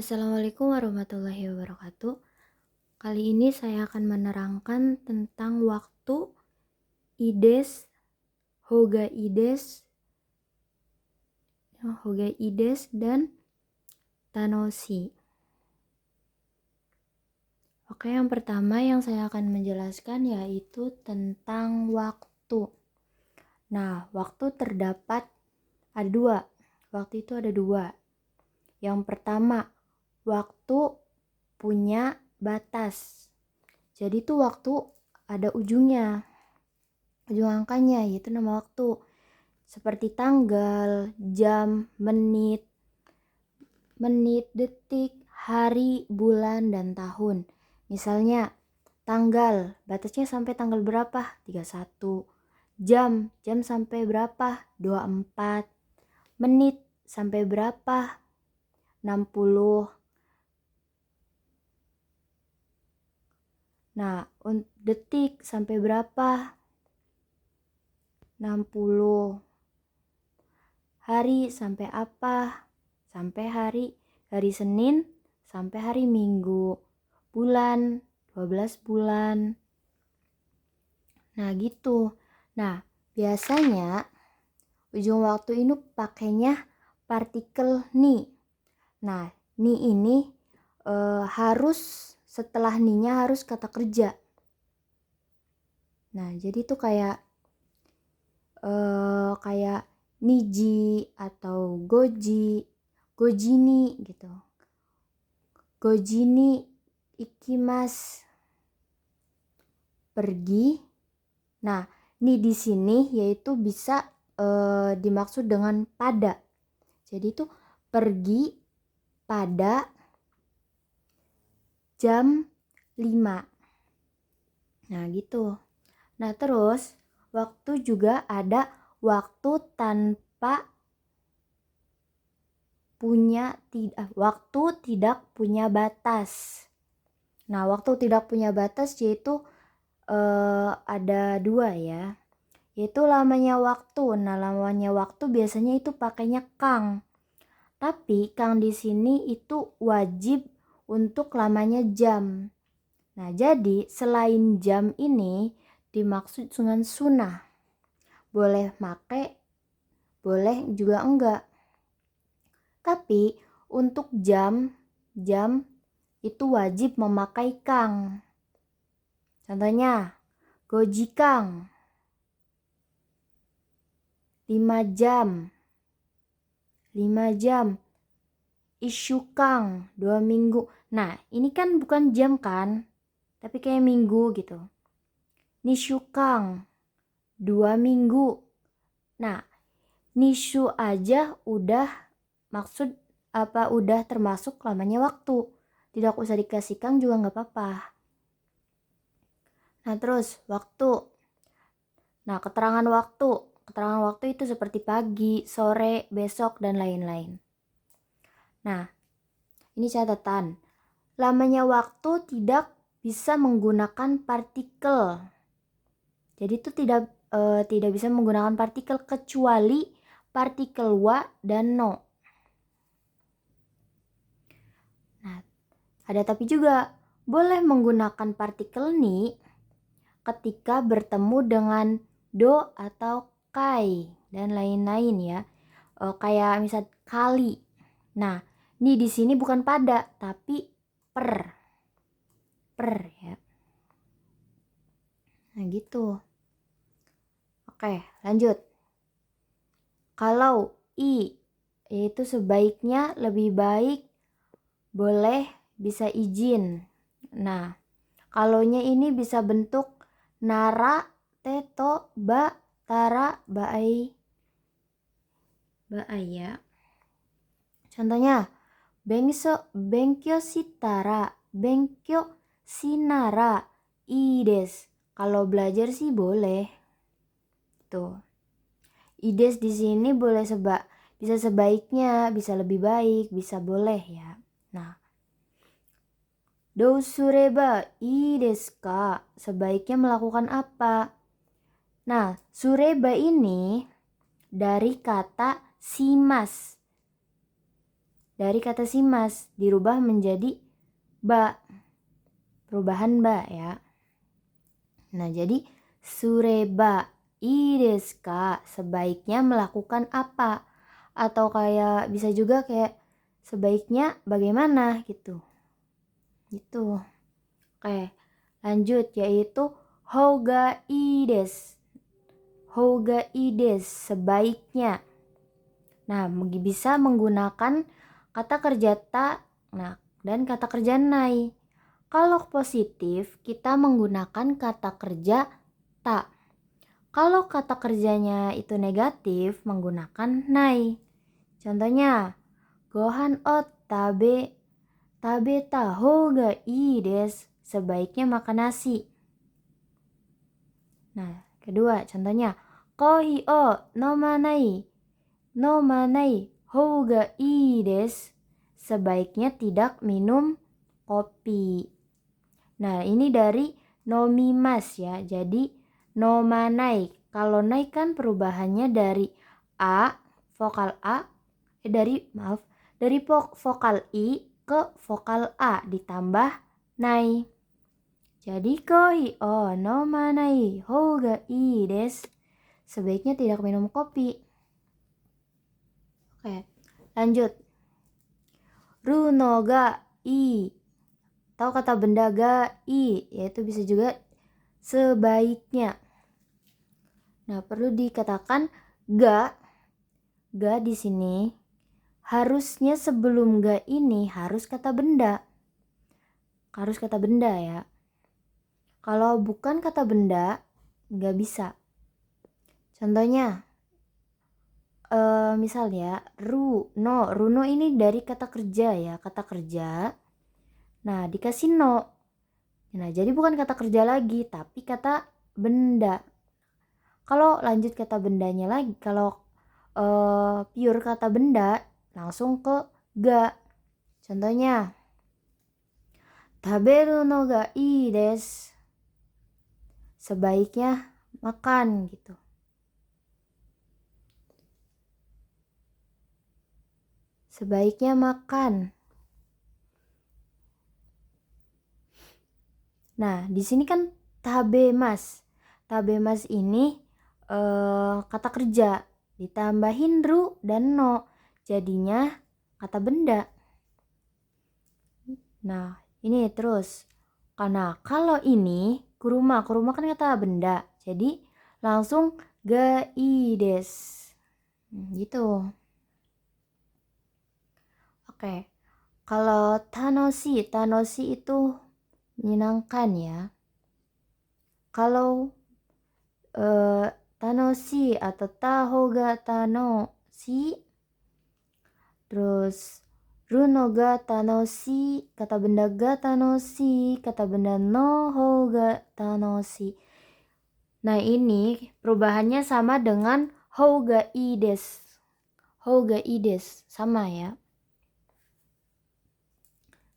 Assalamualaikum warahmatullahi wabarakatuh. Kali ini saya akan menerangkan tentang waktu, ides, hoga ides dan tanoshi. Oke, yang pertama yang saya akan menjelaskan yaitu tentang waktu. Nah, waktu terdapat ada dua. Waktu itu ada dua. Yang pertama, waktu punya batas. Jadi tuh waktu ada ujungnya, ujung angkanya, yaitu nama waktu. Seperti tanggal, jam, menit, detik, hari, bulan, dan tahun. Misalnya, tanggal, batasnya sampai tanggal berapa? 31. Jam sampai berapa? 24. Menit sampai berapa? 60. Nah, detik sampai berapa? 60. Hari sampai apa? Sampai hari Senin sampai hari Minggu. Bulan 12 bulan. Nah, gitu. Nah, biasanya ujung waktu ini pakainya partikel ni. Nah, ni ini harus setelah ni-nya harus kata kerja. Nah, jadi tuh kayak niji atau goji ni gitu. Goji ni ikimasu, pergi. Nah, ni di sini yaitu bisa dimaksud dengan pada. Jadi itu pergi pada jam 5. Nah, gitu. Nah, terus waktu juga ada waktu waktu tidak punya batas. Nah, waktu tidak punya batas yaitu ada dua ya, yaitu lamanya waktu. Nah, lamanya waktu biasanya itu pakainya kang, tapi kang di sini itu wajib untuk lamanya jam. Nah, jadi selain jam ini dimaksud dengan sunnah. Boleh make, boleh juga enggak. Tapi untuk jam itu wajib memakai kang. Contohnya, goji kang 5 jam. 5 jam. Isyu kang 2 minggu. Nah, ini kan bukan jam kan, tapi kayak minggu gitu. Nishu kang 2 minggu. Nah, nishu aja udah termasuk lamanya waktu. Tidak usah dikasih kang juga nggak apa-apa. Nah, terus waktu. Nah, keterangan waktu itu seperti pagi, sore, besok, dan lain-lain. Nah, ini catatan. Lamanya waktu tidak bisa menggunakan partikel. Jadi itu tidak bisa menggunakan partikel kecuali partikel wa dan no. Nah, ada tapi juga boleh menggunakan partikel ni ketika bertemu dengan do atau kai dan lain-lain ya. Kayak misal kali. Nah, ni di sini bukan pada tapi per ya. Nah, gitu. Oke, lanjut. Kalau yaitu sebaiknya, lebih baik, boleh, bisa izin. Nah, kalonya ini bisa bentuk nara, teto, ba, tara, baai ya. Contohnya, benkyo shitara, benkyo shinara, ii desu. Kalau belajar sih boleh. Tuh. Ides di sini boleh bisa sebaiknya, bisa lebih baik, bisa boleh ya. Nah, dou sureba ii desu ka? Sebaiknya melakukan apa? Nah, sureba ini dari kata simas. dari kata shimas dirubah menjadi ba. Perubahan ba ya. Nah, jadi sureba ii desu ka, sebaiknya melakukan apa? Atau kayak bisa juga kayak sebaiknya bagaimana gitu. Gitu. Oke, lanjut yaitu houga ii desu. Houga ii desu, sebaiknya. Nah, bisa menggunakan kata kerja ta, nah, dan kata kerja nai. Kalau positif, kita menggunakan kata kerja ta. Kalau kata kerjanya itu negatif, menggunakan nai. Contohnya, gohan o tabeta houga ii desu. Sebaiknya makan nasi. Nah, kedua contohnya, kohi o nomanai houga ii desu. Sebaiknya tidak minum kopi. Nah, ini dari nomimas ya. Jadi nomanai. Kalau naik kan perubahannya dari a, vokal a, dari vokal i ke vokal a ditambah nai. Jadi kohi o nomanai houga ii desu. Sebaiknya tidak minum kopi. Oke, lanjut. Runo ga i, atau kata benda ga i, yaitu bisa juga sebaiknya. Nah, perlu dikatakan ga di sini harusnya sebelum ga ini harus kata benda. Harus kata benda ya. Kalau bukan kata benda, nggak bisa. Contohnya, misal ya, runo ini dari kata kerja ya, kata kerja. Nah, dikasih no. Nah, jadi bukan kata kerja lagi, tapi kata benda. Kalau lanjut kata bendanya lagi, kalau pure kata benda, langsung ke ga. Contohnya, taberu no ga ii desu. Sebaiknya makan gitu. Sebaiknya makan. Nah, di sini kan tabemas. Tabemas ini kata kerja ditambahin ru dan no. Jadinya kata benda. Nah, ini terus. Karena kalau ini kuruma kan kata benda. Jadi langsung ga ii desu. Gitu. Oke. Kalau tanoshi itu menyenangkan ya. Kalau tanoshi atau taho ga tanoshi, terus runo ga tanoshi, kata benda ga tanoshi, kata benda no ho ga tanoshi. Nah, ini perubahannya sama dengan hou ga ii desu. Hou ga ii desu sama ya.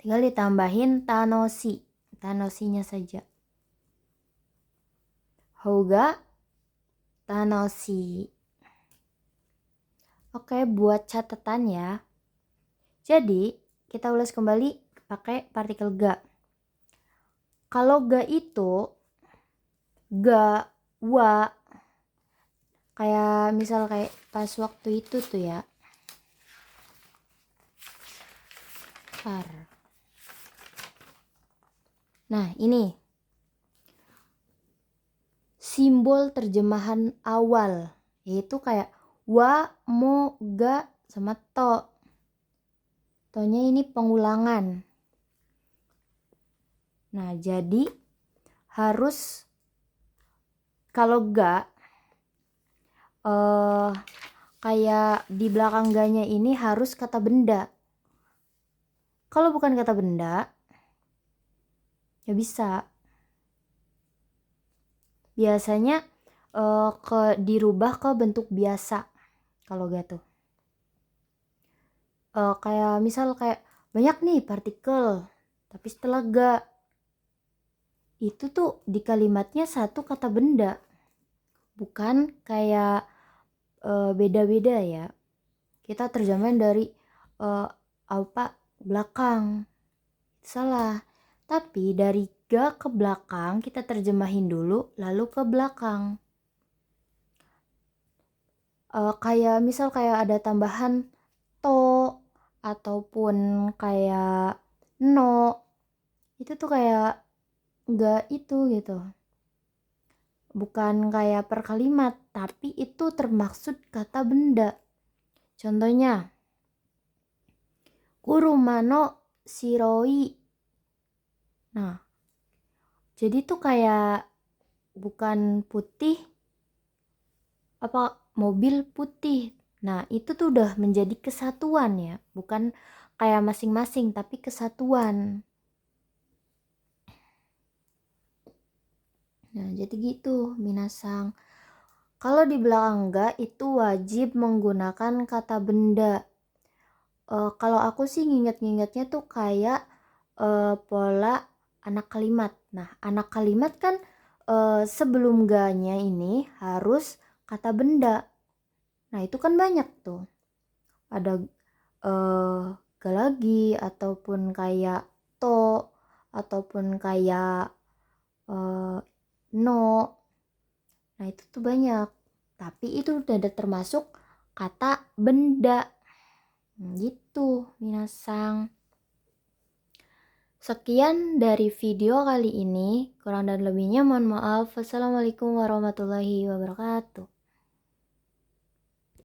Tinggal ditambahin tanoshi. Tanoshinya saja. Hou ga tanoshi. Oke, buat catatan ya. Jadi, kita ulas kembali pakai partikel ga. Kalau ga itu ga, wa, kayak misal kayak pas waktu itu tuh ya. Nah, ini simbol terjemahan awal, yaitu kayak wa, mo, ga, sama to. To-nya ini pengulangan. Nah, jadi harus kalau ga kayak di belakang ga-nya ini harus kata benda. Kalau bukan kata benda, ya bisa. Biasanya dirubah ke bentuk biasa kalau ga tuh. Kayak misal kayak banyak nih partikel, tapi setelah ga itu tuh di kalimatnya satu kata benda, bukan kayak beda-beda ya. Kita terjemahin dari apa belakang. Salah. Tapi dari ga ke belakang kita terjemahin dulu lalu ke belakang. Kayak misal kayak ada tambahan to ataupun kayak no, itu tuh kayak enggak itu gitu. Bukan kayak per kalimat, tapi itu termaksud kata benda. Contohnya, kuruma no shiroi. Nah, jadi tuh kayak bukan putih, apa mobil putih. Nah, itu tuh udah menjadi kesatuan ya, bukan kayak masing-masing tapi kesatuan. Nah, jadi gitu, minasang. Kalau di belakang enggak itu wajib menggunakan kata benda. Kalau aku sih nginget-ngingetnya tuh kayak pola anak kalimat. Nah, anak kalimat kan sebelum ga-nya ini harus kata benda. Nah, itu kan banyak tuh. Ada ga lagi ataupun kayak to ataupun kayak no. Nah, itu tuh banyak. Tapi itu udah ada termasuk kata benda. Gitu, minasang. Sekian dari video kali ini. Kurang dan lebihnya mohon maaf. Wassalamualaikum warahmatullahi wabarakatuh.